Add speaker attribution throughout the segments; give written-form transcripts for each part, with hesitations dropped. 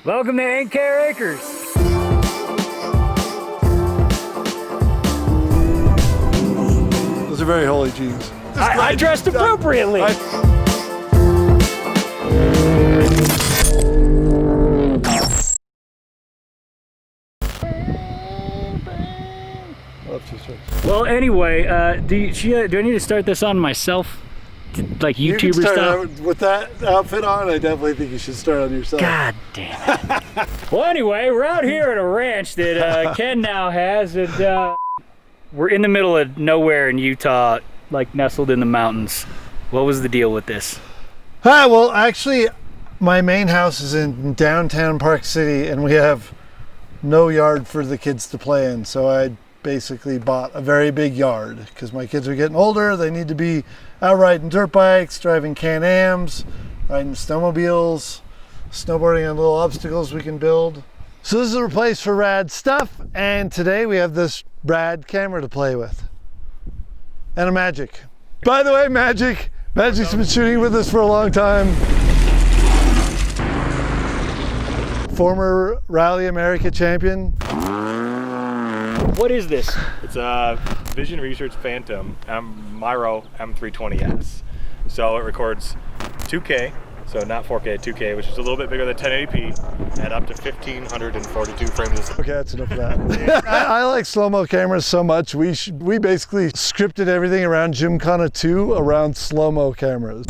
Speaker 1: Welcome to 8K Acres.
Speaker 2: Those are very holy jeans.
Speaker 1: I dressed appropriately.
Speaker 2: I love t-shirts.
Speaker 1: Well, anyway, do I need to start this on myself? Like
Speaker 2: You can
Speaker 1: YouTuber
Speaker 2: start
Speaker 1: stuff?
Speaker 2: out with that outfit on, I definitely think you should start on yourself.
Speaker 1: God damn it. Well, anyway, we're out here at a ranch that Ken now has, and we're in the middle of nowhere in Utah, like nestled in the mountains. What was the deal with this?
Speaker 2: Hi, well, actually, my main house is in downtown Park City, and we have no yard for the kids to play in, so I basically bought a very big yard because my kids are getting older. They need to be out riding dirt bikes, driving CanAms, riding snowmobiles, snowboarding on little obstacles we can build. So this is a place for rad stuff, and today we have this rad camera to play with. And a Magic. By the way, Magic's been shooting with us for a long time. Former Rally America champion.
Speaker 1: What is this?
Speaker 3: It's a Vision Research Phantom Miro M320S. So it records 2K, so not 4K, 2K, which is a little bit bigger than 1080p, and up to 1542 frames a second.
Speaker 2: Okay, that's enough of that. I like Slo-Mo cameras so much. We basically scripted everything around Gymkhana 2 around Slo-Mo cameras.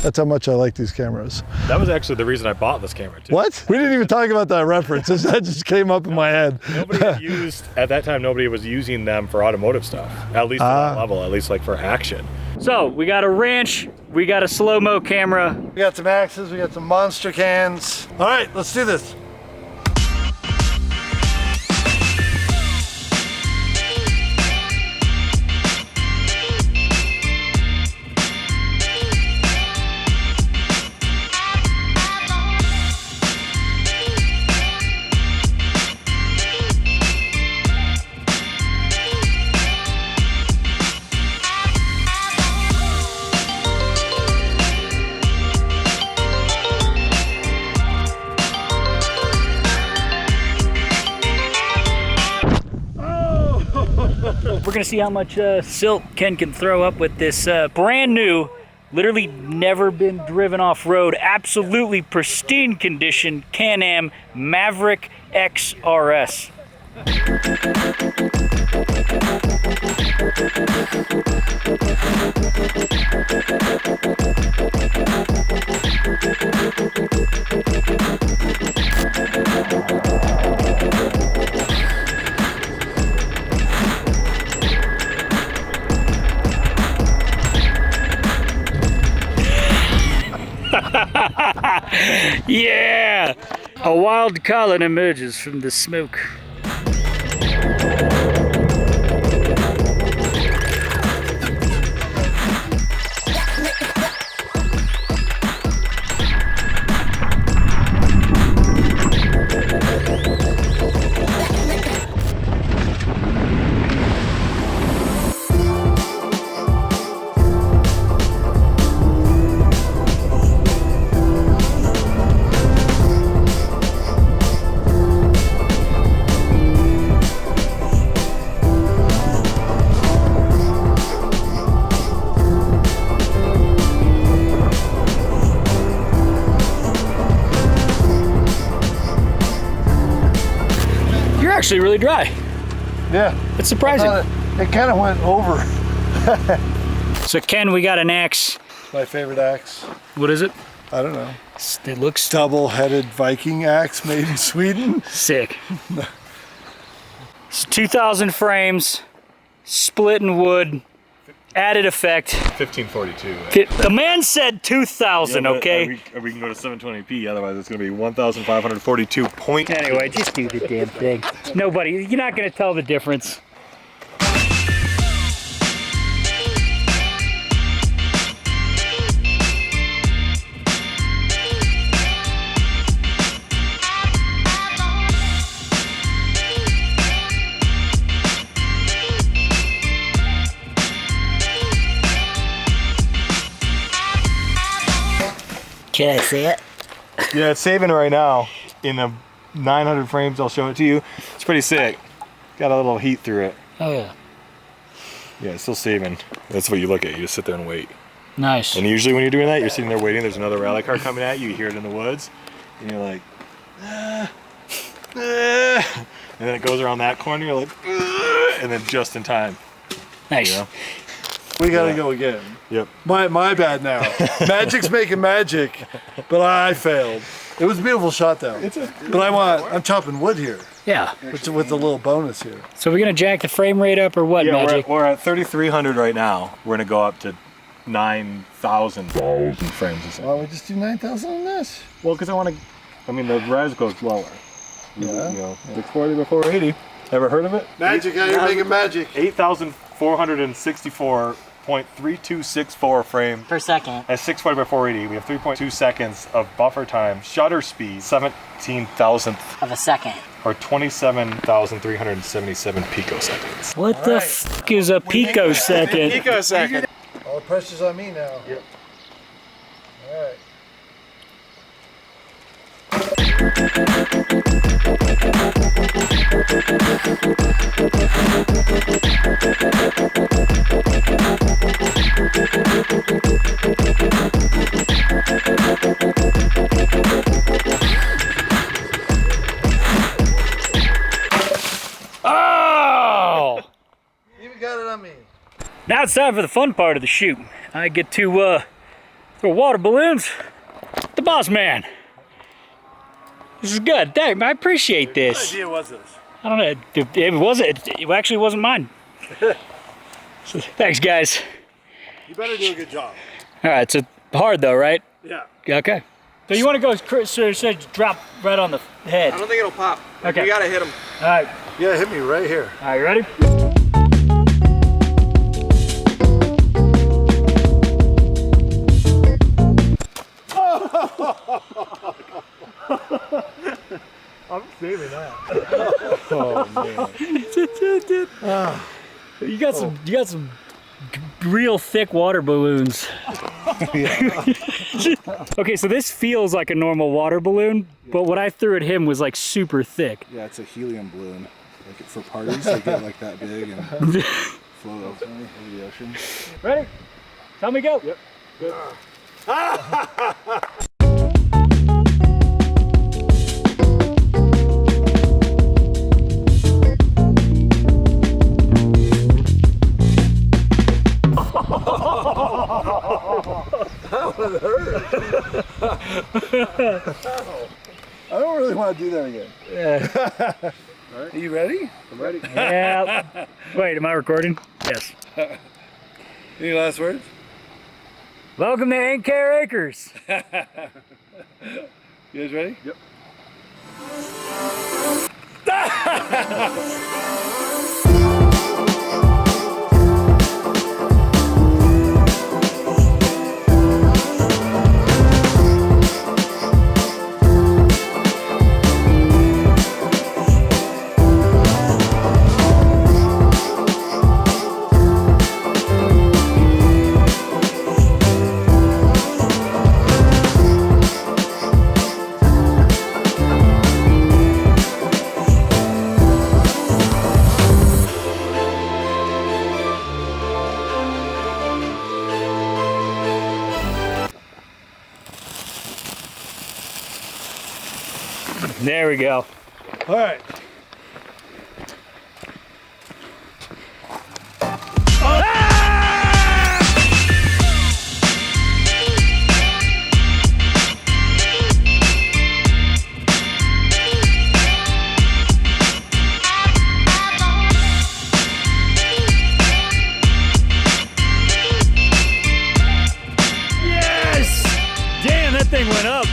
Speaker 2: That's how much I like these cameras.
Speaker 3: That was actually the reason I bought this camera too.
Speaker 2: What? We didn't even talk about that reference. That just came up in my head.
Speaker 3: At that time, nobody was using them for automotive stuff, at least at that level, at least like for action.
Speaker 1: So, we got a ranch, we got a Slo-Mo camera.
Speaker 2: We got some axes, we got some monster cans. All right, let's do this.
Speaker 1: We're gonna see how much silt Ken can throw up with this brand new, literally never been driven off road, absolutely pristine condition CanAm Maverick XRS. Yeah! A wild colin emerges from the smoke. Actually really dry.
Speaker 2: Yeah.
Speaker 1: It's surprising.
Speaker 2: It kind of went over.
Speaker 1: So Ken, we got an axe.
Speaker 2: My favorite axe.
Speaker 1: What is it?
Speaker 2: I don't know.
Speaker 1: It looks
Speaker 2: Double-headed Viking axe made in Sweden.
Speaker 1: sick. It's 2,000 frames, split in wood, added effect.
Speaker 3: 1542.
Speaker 1: The man said 2,000, okay?
Speaker 3: We can go to 720p, otherwise it's going to be 1,542 point.
Speaker 1: Anyway, just do the damn thing. Nobody, you're not gonna tell the difference.
Speaker 4: Can I see it?
Speaker 3: Yeah, it's saving right now. In the 900 frames, I'll show it to you. It's pretty sick. Got a little heat through it.
Speaker 1: Oh yeah.
Speaker 3: Yeah, it's still saving. That's what you look at. You just sit there and wait.
Speaker 1: Nice.
Speaker 3: And usually when you're doing that, you're sitting there waiting. There's another rally car coming at you. You hear it in the woods. And you're like, and then it goes around that corner. You're like, and then just in time.
Speaker 1: Nice.
Speaker 3: You know?
Speaker 2: We gotta go again.
Speaker 3: Yep.
Speaker 2: My bad now. Magic's making magic, but I failed. It was a beautiful shot though. But I'm chopping wood here.
Speaker 1: Yeah.
Speaker 2: With a little bonus here.
Speaker 1: So we're gonna jack the frame rate up or what,
Speaker 3: Yeah,
Speaker 1: Magic?
Speaker 3: we're at 3,300 right now. We're gonna go up to 9,000 frames a second.
Speaker 2: Why don't we just do 9,000 on this?
Speaker 3: Well, because I mean, the res goes lower.
Speaker 2: Yeah.
Speaker 3: You know, 640 before 80. Ever heard of it?
Speaker 2: Magic, how you making magic?
Speaker 3: 8,464.3264 frame.
Speaker 4: Per second.
Speaker 3: At 640 by 480, we have 3.2 seconds of buffer time. Shutter speed, 17,000th
Speaker 4: Of a second.
Speaker 3: or 27,377 picoseconds.
Speaker 1: What the fuck is a picosecond?
Speaker 5: Picosecond.
Speaker 2: All the pressure's on me now.
Speaker 3: Yep.
Speaker 2: All right.
Speaker 1: Oh!
Speaker 2: Even got it on me.
Speaker 1: Now it's time for the fun part of the shoot. I get to throw water balloons. The boss man. This is good. Dang, I appreciate this.
Speaker 2: What idea was this?
Speaker 1: I don't know. It actually wasn't mine. So, thanks, guys.
Speaker 2: You better do a good job.
Speaker 1: All right, so hard though, right?
Speaker 2: Yeah.
Speaker 1: Okay. So you want to go, so drop right on the head.
Speaker 5: I don't think it'll pop.
Speaker 1: Okay.
Speaker 5: You gotta hit him.
Speaker 1: All right.
Speaker 2: Yeah, hit me right here.
Speaker 1: All right, you ready?
Speaker 3: I'm saving that.
Speaker 2: Oh man.
Speaker 1: You got some real thick water balloons. Okay, so this feels like a normal water balloon, but what I threw at him was like super thick.
Speaker 6: Yeah, it's a helium balloon. Like for parties, they get like that big and float over the ocean.
Speaker 1: Ready? Tell me go. Yep.
Speaker 3: Good.
Speaker 2: That would hurt. I don't really want to do that again.
Speaker 1: Yeah.
Speaker 2: Are you ready?
Speaker 6: I'm ready.
Speaker 1: Yeah. Wait, am I recording? Yes.
Speaker 2: Any last words?
Speaker 1: Welcome to Ain't Care Acres.
Speaker 2: You guys ready?
Speaker 6: Yep.
Speaker 1: There we go.
Speaker 2: All right.
Speaker 1: Yes! Damn, that thing went up.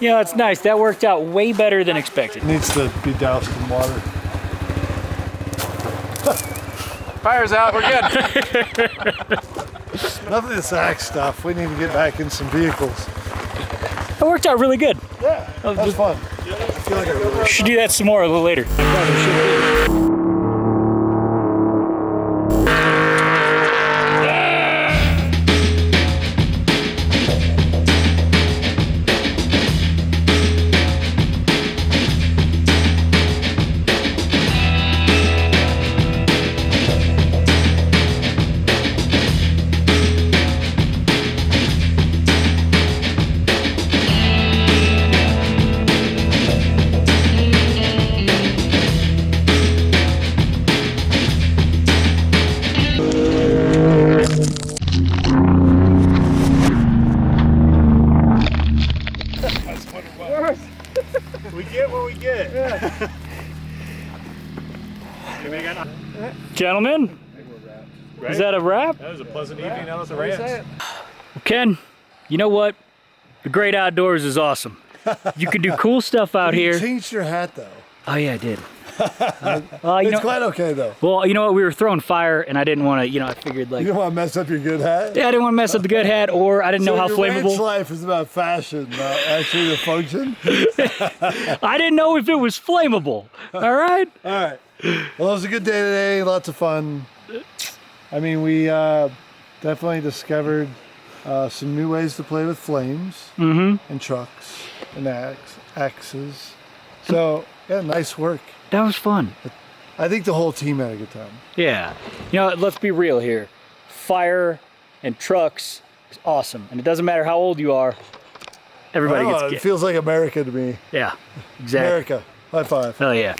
Speaker 1: Yeah, it's nice. That worked out way better than expected.
Speaker 2: Needs to be doused in water.
Speaker 4: Fire's out. We're good.
Speaker 2: Enough of this axe stuff. We need to get back in some vehicles.
Speaker 1: It worked out really good.
Speaker 2: Yeah, that's fun. I feel like I really
Speaker 1: Should do that some more a little later.
Speaker 3: We get what we get.
Speaker 1: Gentlemen,
Speaker 3: Right?
Speaker 1: is that a wrap?
Speaker 3: That was a pleasant evening out at the ranch.
Speaker 1: Ken, you know what? The great outdoors is awesome. You can do cool stuff out
Speaker 2: You
Speaker 1: here.
Speaker 2: changed your hat though.
Speaker 1: Oh yeah, I did. You
Speaker 2: It's
Speaker 1: know,
Speaker 2: quite okay though.
Speaker 1: well, you know what? We were throwing fire, and I didn't want to. You know, I figured like,
Speaker 2: You don't want to mess up your good hat.
Speaker 1: yeah, I didn't want to mess up the good hat, or I didn't know how
Speaker 2: your ranch
Speaker 1: flammable.
Speaker 2: life is about fashion, not actually the function.
Speaker 1: I didn't know if it was flammable. All right.
Speaker 2: All right. Well, it was a good day today. Lots of fun. I mean, we definitely discovered some new ways to play with flames and trucks and axes. So, yeah, nice work.
Speaker 1: That was fun.
Speaker 2: I think the whole team had a good time.
Speaker 1: Yeah. You know, let's be real here. Fire and trucks is awesome, and it doesn't matter how old you are. Everybody
Speaker 2: Oh,
Speaker 1: gets
Speaker 2: it
Speaker 1: get.
Speaker 2: feels like America to me.
Speaker 1: Yeah. Exactly.
Speaker 2: America. High five.
Speaker 1: Hell yeah.